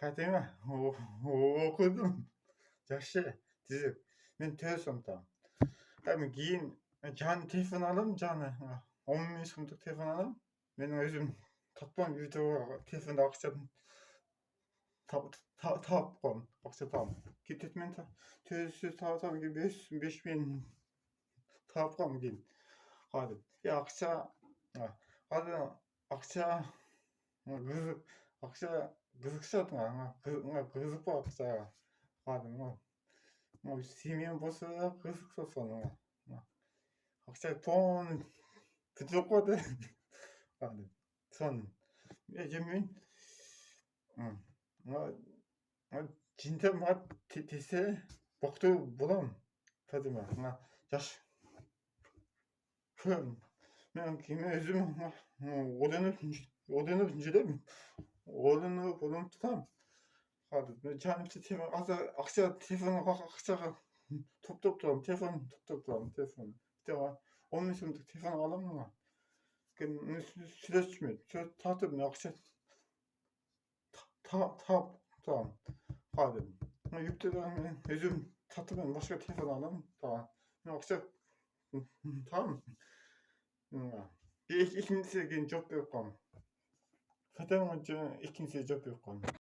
Фатима окудum. Жаши. Дизэг. Мен төөсөн та. Харин гин жан телефон алам жана 10,000 сумдық телефон алам. Мен өзім татпан видео телефонд ақша тапқан ақша тап. Кетет мен төсі тапқан 5,000 тапқан ген. Хады. Ақша ақша қызықшатың қызық па ақша. Хады. Семьям болса қызық сосын. ақша тон бүйтіп қойды. Сон мен жинтамат тесе боқты болам. Фатима жаш көн мен өзім оданып жүрем. Оданып болам тұтам. Жанымсы телефон ақша телефонға ақшаға топтап тұрам. Телефон топтап тұрам. Телефон. 10,000 сумдық телефон аламын. Сүречмет. Татып ақша тап. Хады. Yükteden özüm tatımın başka telefon alalım. Tamam. Ақша tam. İkincisi job yapmam. Fatema'nın ikincisi job yapmam.